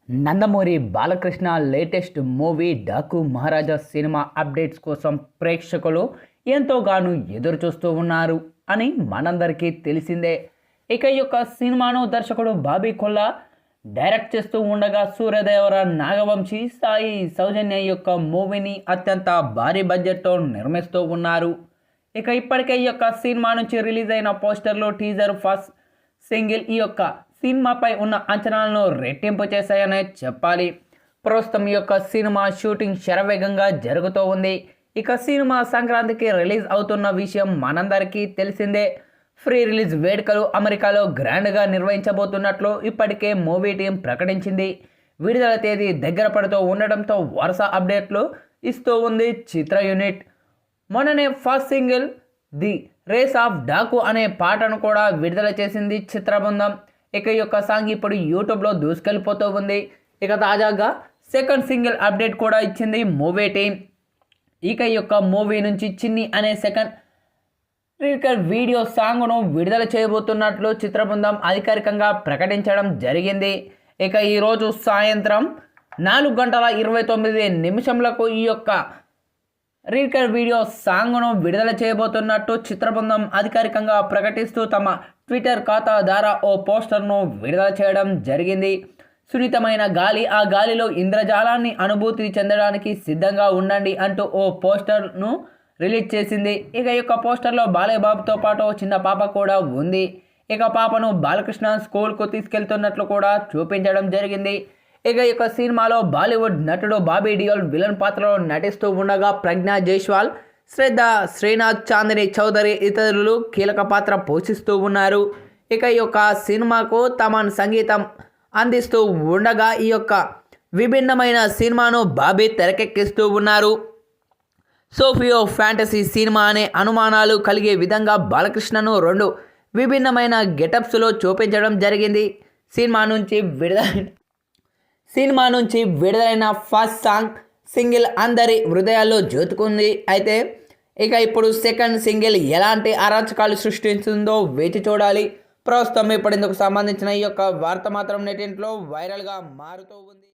Nandamuri Balakrishna latest movie Daaku మహారాజా cinema updates కోసం ప్రేక్షకులు ఎంతోగానో ఎదురు చూస్తూ ఉన్నారు అని మనందరికీ తెలిసిందే. ఇక ఈ యొక్క సినిమాను దర్శకుడు బాబీ కొల్లా డైరెక్ట్ చేస్తూ ఉండగా సూర్యదేవర నాగవంశీ సాయి సౌజన్య యొక్క మూవీని అత్యంత భారీ బడ్జెట్తో నిర్మిస్తూ ఉన్నారు. ఇక ఇప్పటికే ఈ యొక్క సినిమా నుంచి రిలీజ్ అయిన పోస్టర్లు, టీజర్, ఫస్ట్ సింగిల్ ఈ యొక్క సినిమాపై ఉన్న అంచనాలను రెట్టింపు చేశాయనే చెప్పాలి. ప్రస్తుతం ఈ యొక్క సినిమా షూటింగ్ శరవేగంగా జరుగుతూ ఉంది. ఇక సినిమా సంక్రాంతికి రిలీజ్ అవుతున్న విషయం మనందరికీ తెలిసిందే. ఫ్రీ రిలీజ్ వేడుకలు అమెరికాలో గ్రాండ్గా నిర్వహించబోతున్నట్లు ఇప్పటికే మూవీ టీం ప్రకటించింది. విడుదల తేదీ దగ్గర పడుతూ ఉండడంతో వరుస అప్డేట్లు ఇస్తూ ఉంది చిత్ర యూనిట్. మొన్ననే first single the race of Daku అనే పాటను కూడా విడుదల చేసింది చిత్ర బృందం. ఇక ఈ యొక్క సాంగ్ ఇప్పుడు యూట్యూబ్లో దూసుకెళ్ళిపోతూ ఉంది. ఇక తాజాగా సెకండ్ సింగిల్ అప్డేట్ కూడా ఇచ్చింది మూవీ టీం. ఇక ఈ యొక్క మూవీ నుంచి చిన్ని అనే సెకండ్ లిరికల్ వీడియో సాంగ్ను విడుదల చేయబోతున్నట్లు చిత్ర బృందం అధికారికంగా ప్రకటించడం జరిగింది. ఇక ఈరోజు సాయంత్రం 4:29 ఈ యొక్క లిరికల్ వీడియో సాంగ్ను విడుదల చేయబోతున్నట్టు చిత్ర బృందం అధికారికంగా ప్రకటిస్తూ తమ ట్విట్టర్ ఖాతా ద్వారా ఓ పోస్టర్ను విడుదల చేయడం జరిగింది. సున్నితమైన గాలి, ఆ గాలిలో ఇంద్రజాలాన్ని అనుభూతి చెందడానికి సిద్ధంగా ఉండండి అంటూ ఓ పోస్టర్ను రిలీజ్ చేసింది. ఇక ఈ యొక్క పోస్టర్లో బాలయ్య బాబుతో పాటు చిన్న పాప కూడా ఉంది. ఇక పాపను బాలకృష్ణ స్కూల్కు తీసుకెళ్తున్నట్లు కూడా చూపించడం జరిగింది. ఇక ఈ యొక్క సినిమాలో బాలీవుడ్ నటుడు బాబీ డియోల్ విలన్ పాత్రలో నటిస్తూ ఉండగా ప్రజ్ఞా జైస్వాల్, శ్రద్ధ, శ్రీనాథ్, చాందిని చౌదరి ఇతరులు కీలక పాత్ర పోషిస్తూ ఉన్నారు. ఇక ఈ యొక్క సినిమాకు తమన్ సంగీతం అందిస్తూ ఉండగా ఈ యొక్క విభిన్నమైన సినిమాను బాబీ తెరకెక్కిస్తూ ఉన్నారు. సోఫియో ఫ్యాంటసీ సినిమా అనే అనుమానాలు కలిగే విధంగా బాలకృష్ణను 2 విభిన్నమైన గెటప్స్లో చూపించడం జరిగింది. సినిమా నుంచి విడుదలైన ఫస్ట్ సాంగ్ సింగిల్ అందరి హృదయాల్లో జ్యోతుకుంది. అయితే ఇక ఇప్పుడు సెకండ్ సింగిల్ ఎలాంటి అరాచకాలు సృష్టిస్తుందో వేచి చూడాలి. ప్రస్తుతం ఇప్పటిందుకు సంబంధించిన ఈ యొక్క వార్త మాత్రం నెటింట్లో వైరల్గా మారుతూ ఉంది.